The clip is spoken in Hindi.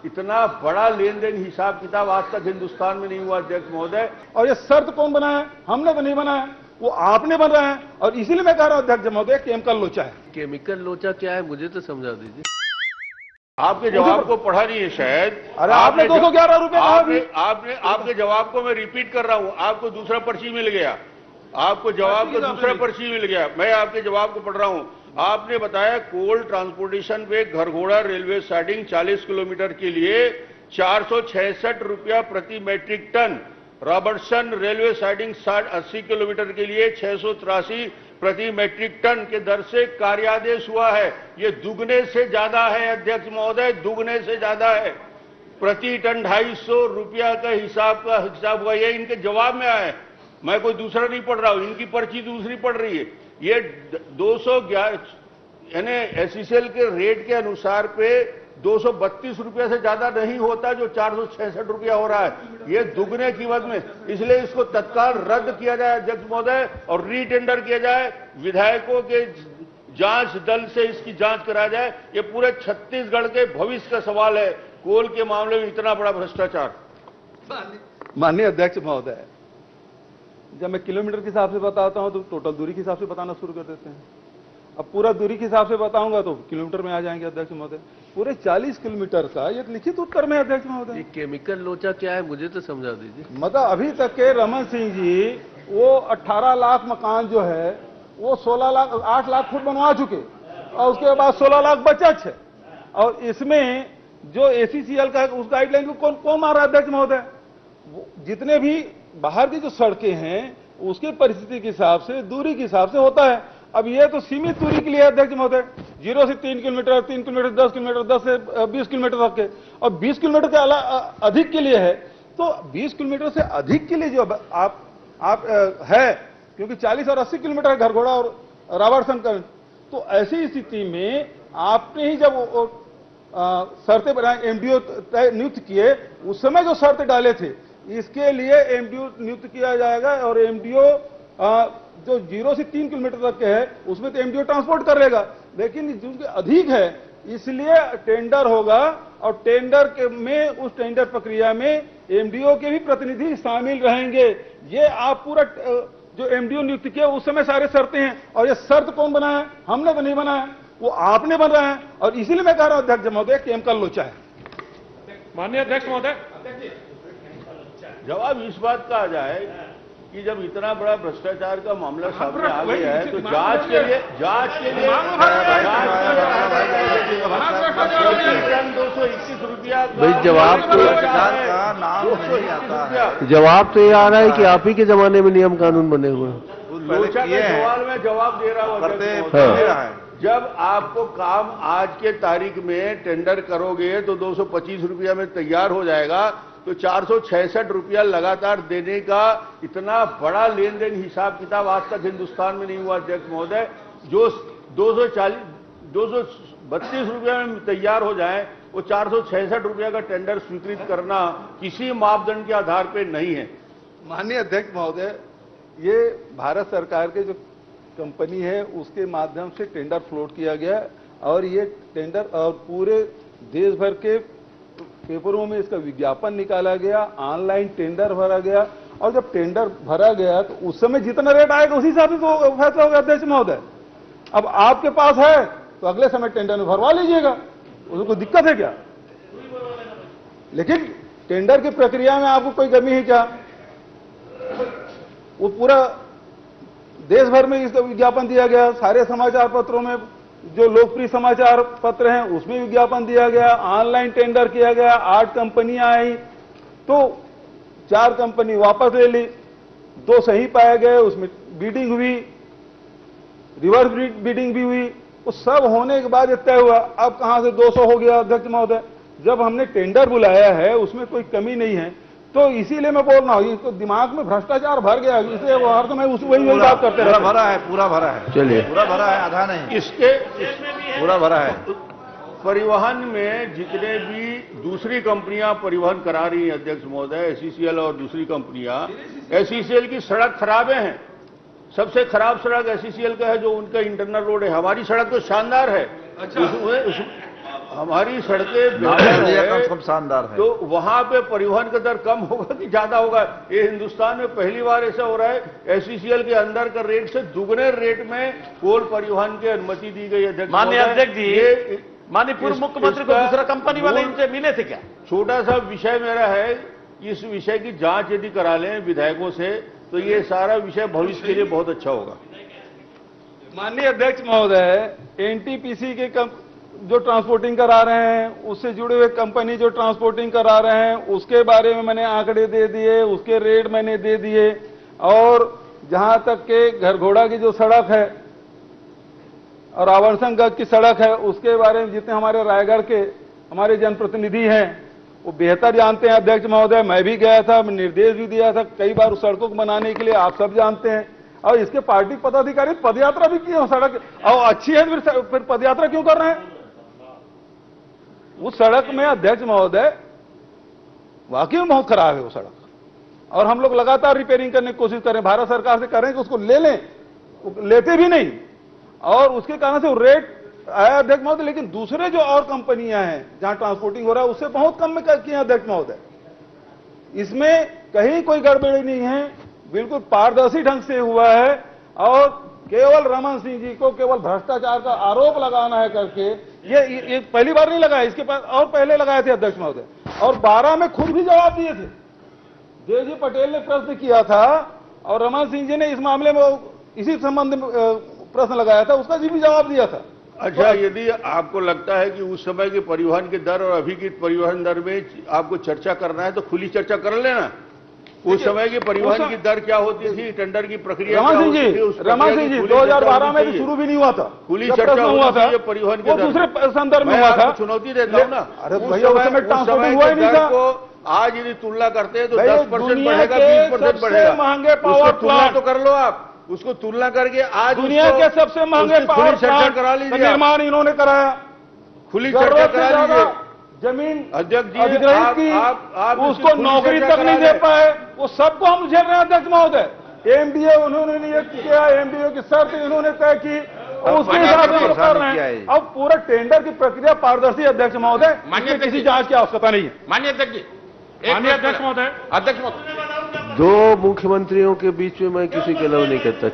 इतना बड़ा लेन देन हिसाब किताब आज तक हिंदुस्तान में नहीं हुआ अध्यक्ष महोदय। और ये शर्त कौन बनाया? हमने तो नहीं बनाया, वो आपने बनाया है। और इसीलिए मैं कह रहा हूं अध्यक्ष महोदय, केमिकल लोचा है। केमिकल लोचा क्या है मुझे तो समझा दीजिए। आपके जवाब को पढ़ा नहीं है शायद। अरे आपने 211 रुपए कहा अभी। आपके जवाब को मैं रिपीट कर रहा हूं। आपको दूसरा पर्ची मिल गया, आपको जवाब को दूसरा पर्ची मिल गया। मैं आपके जवाब को पढ़ रहा हूं। आपने बताया कोल ट्रांसपोर्टेशन पे घरघोड़ा रेलवे साइडिंग 40 किलोमीटर के लिए 466 रुपया प्रति metric ton, Robertson railway siding 80 kilometre के लिए 683 प्रति मैट्रिक टन के दर से कार्यादेश हुआ है। ये दुगने से ज्यादा है अध्यक्ष महोदय, दुगने से ज्यादा है। प्रति टन 250 रुपया का हिसाब हुआ। ये इनके जवाब में आया है, मैं कोई दूसरा नहीं पढ़ रहा हूं, इनकी पर्ची दूसरी पढ़ रही है। ये 211 यानी एसईसीएल के रेट के अनुसार पे 232 रुपया से ज्यादा नहीं होता, जो 466 रुपया हो रहा है। ये दुगने कीमत में, इसलिए इसको तत्काल रद्द किया जाए अध्यक्ष महोदय और रीटेंडर किया जाए। विधायकों के जांच दल से इसकी जांच कराया जाए। ये पूरे छत्तीसगढ़ के भविष्य का सवाल है, कोल के मामले में इतना बड़ा भ्रष्टाचार। माननीय अध्यक्ष महोदय, जब मैं किलोमीटर के हिसाब से बताता हूं तो टोटल दूरी के हिसाब से बताना शुरू कर देते हैं। अब पूरा दूरी के हिसाब से बताऊंगा तो किलोमीटर में आ जाएंगे अध्यक्ष महोदय। पूरे 40 किलोमीटर का एक लिखित उत्तर में अध्यक्ष महोदय। ये केमिकल लोचा क्या है मुझे तो समझा दीजिए। मतलब अभी तक के रमन सिंह जी वो 18 लाख मकान जो है वो 8 लाख फुट बनवा चुके और उसके बाद 16 लाख बचा है। और इसमें जो एसीसीएल का उस गाइडलाइन को कौन मार रहा है अध्यक्ष महोदय? जितने भी बाहर की जो सड़कें हैं उसकी परिस्थिति के हिसाब से, दूरी के हिसाब से होता है। अब ये तो सीमित दूरी के लिए अध्यक्ष महोदय, 0 से 3 किलोमीटर, 3 किलोमीटर, 10 किलोमीटर, 10 से 20 किलोमीटर तक के, और 20 किलोमीटर के अधिक के लिए है। तो 20 किलोमीटर से अधिक के लिए जो आप है, क्योंकि 40 और 80 किलोमीटर घरघोड़ा और रॉबर्टसन का, तो ऐसी स्थिति में आपने ही जब शर्तें बनाए, एमडीओ नियुक्त किए, उस समय जो शर्त डाले थे, इसके लिए एमडीओ नियुक्त किया जाएगा। और एमडीओ जो 0 से 3 किलोमीटर तक के है उसमें तो एमडीओ ट्रांसपोर्ट कर लेगा, लेकिन जो अधिक है इसलिए टेंडर होगा। और टेंडर के में, उस टेंडर प्रक्रिया में एमडीओ के भी प्रतिनिधि शामिल रहेंगे। ये आप पूरा जो एमडीओ नियुक्त किया उस समय सारे शर्तें हैं। और ये शर्त कौन बनाया? हमने तो नहीं बनाया, वो आपने बनाया है। और इसीलिए मैं कह रहा हूं अध्यक्ष महोदय, केमिकल लोचा है। माननीय अध्यक्ष महोदय, जवाब इस बात का आ जाए कि जब इतना बड़ा भ्रष्टाचार का मामला सामने आ गया है तो जांच के लिए 221 रुपया भाई जवाब तो ये आ रहा है कि आप ही के जमाने में नियम कानून बने हुए हैं। लोचा के सवाल में जवाब दे रहा हूँ। जब आपको काम आज के तारीख में टेंडर करोगे तो 225 रुपया में तैयार हो जाएगा, तो 466 रुपया लगातार देने का इतना बड़ा लेन देन हिसाब किताब आज तक हिंदुस्तान में नहीं हुआ अध्यक्ष महोदय। जो 232 रुपया में तैयार हो जाए, वो 466 रुपया का टेंडर स्वीकृत करना किसी मापदंड के आधार पर नहीं है। माननीय अध्यक्ष महोदय, ये भारत सरकार के जो कंपनी है उसके माध्यम से टेंडर फ्लोट किया गया और ये टेंडर और पूरे देश भर के पेपरों में इसका विज्ञापन निकाला गया, ऑनलाइन टेंडर भरा गया। और जब टेंडर भरा गया तो उस समय जितना रेट आएगा उसी हिसाब से तो फैसला होगा अध्यक्ष महोदय। अब आपके पास है तो अगले समय टेंडर में भरवा लीजिएगा, उसमें कोई दिक्कत है क्या? लेकिन टेंडर की प्रक्रिया में आपको कोई कमी है क्या? वो पूरा देश भर में इसका विज्ञापन दिया गया, सारे समाचार पत्रों में, जो लोकप्रिय समाचार पत्र हैं उसमें विज्ञापन दिया गया, ऑनलाइन टेंडर किया गया, 8 कंपनियां आई तो 4 कंपनी वापस ले ली, 2 सही पाए गए, उसमें बीडिंग हुई, रिवर्स बीडिंग भी हुई। वो सब होने के बाद तय हुआ। अब कहां से 200 हो गया अध्यक्ष महोदय? जब हमने टेंडर बुलाया है उसमें कोई कमी नहीं है, तो इसीलिए मैं बोल रहा हूं, इसको दिमाग में भ्रष्टाचार भर गया, इसलिए वो हर समय वही बात करते रहते। पूरा भरा है, पूरा भरा है, चलिए पूरा भरा है, आधा नहीं, इसके पूरा भरा है। परिवहन में जितने भी दूसरी कंपनियां परिवहन करा रही हैं अध्यक्ष महोदय, एसईसीएल और दूसरी कंपनियां, एसईसीएल की सड़क खराबे हैं। सबसे खराब सड़क एसईसीएल का है, जो उनका इंटरनल रोड है। हमारी सड़क तो शानदार है। हमारी सड़कें नाम बेहतर लिया है, कम से कम शानदार है। तो वहां पे परिवहन का दर कम होगा कि ज्यादा होगा? ये हिंदुस्तान में पहली बार ऐसा हो रहा है। एसईसीएल के अंदर का रेट से दुगने रेट में कोल परिवहन की अनुमति दी गई है। माननीय अध्यक्ष जी, ये माननीय पूर्व मुख्यमंत्री को दूसरा कंपनी वाले इनसे मिले थे क्या? छोटा सा विषय मेरा है, इस विषय की जांच यदि करा लें विधायकों से तो ये सारा विषय भविष्य के लिए बहुत अच्छा होगा। माननीय अध्यक्ष महोदय, एनटीपीसी के जो ट्रांसपोर्टिंग करा रहे हैं, उससे जुड़े हुए कंपनी जो ट्रांसपोर्टिंग करा रहे हैं, उसके बारे में मैंने आंकड़े दे दिए, उसके रेट मैंने दे दिए। और जहां तक के घरघोड़ा की जो सड़क है और आवर्सनगंज की सड़क है, उसके बारे में जितने हमारे रायगढ़ के हमारे जनप्रतिनिधि हैं वो बेहतर जानते हैं। अध्यक्ष महोदय, मैं भी गया था, मैं निर्देश भी दिया था कई बार उस सड़कों को बनाने के लिए, आप सब जानते हैं। और इसके पार्टी पदाधिकारी पदयात्रा भी किए सड़क, और अच्छी है फिर पदयात्रा क्यों कर रहे हैं उस सड़क में? अध्यक्ष महोदय, वाकई में बहुत खराब है वो सड़क, और हम लोग लगातार रिपेयरिंग करने की कोशिश करें, भारत सरकार से करें कि उसको ले लें, लेते भी नहीं, और उसके कारण से वो रेट आया अध्यक्ष महोदय। लेकिन दूसरे जो और कंपनियां हैं जहां ट्रांसपोर्टिंग हो रहा है उससे बहुत कम में किए अध्यक्ष महोदय। इसमें कहीं कोई गड़बड़ी नहीं है, बिल्कुल पारदर्शी ढंग से हुआ है। और केवल रमन सिंह जी को केवल भ्रष्टाचार का आरोप लगाना है करके, ये पहली बार नहीं लगाया, इसके पास और पहले लगाए थे अध्यक्ष महोदय, और 12 में खुद भी जवाब दिए थे। देवजी पटेल ने प्रश्न किया था और रमन सिंह जी ने इस मामले में इसी संबंध में प्रश्न लगाया था, उसका जी भी जवाब दिया था। अच्छा, यदि आपको लगता है कि उस समय के परिवहन की दर और अभी की परिवहन दर में आपको चर्चा करना है तो खुली चर्चा कर लेना। उस समय की परिवहन की दर क्या होती थी, टेंडर की प्रक्रिया रमन सिंह जी 2012 में भी शुरू भी नहीं हुआ था, खुली चर्चा हुआ था परिवहन के दूसरे संदर्भ में हुआ था। चुनौती देता हूं ना। अरे भैया, उस समय ट्रांसपोर्टिंग हुआ ही नहीं था। आज यदि तुलना करते हैं तो 10% बढ़ेगा, 20% बढ़ेगा। महंगे पावर प्लांट तो कर लो आप, उसको तुलना करके आज दुनिया के सबसे महंगे पावर प्लांट करा लीजिए, निर्माण इन्होंने कराया, खुली चर्चा करा लीजिए। जमीन अध्यक्ष जी अधिग्रहित की, आप उसको नौकरी तक नहीं दे पाए, वो सबको हम झेल रहे हैं अध्यक्ष महोदय। एमडीए उन्होंने नियुक्त किया, एमडीए की शर्त इन्होंने तय की, उसके हिसाब से कर रहे हैं। अब पूरा टेंडर की प्रक्रिया पारदर्शी अध्यक्ष महोदय, किसी जांच की आवश्यकता नहीं है। माननीय अध्यक्ष जी, माननीय अध्यक्ष महोदय, अध्यक्ष महोदय, दो मुख्यमंत्रियों के बीच में मैं किसी के नाम नहीं कहता।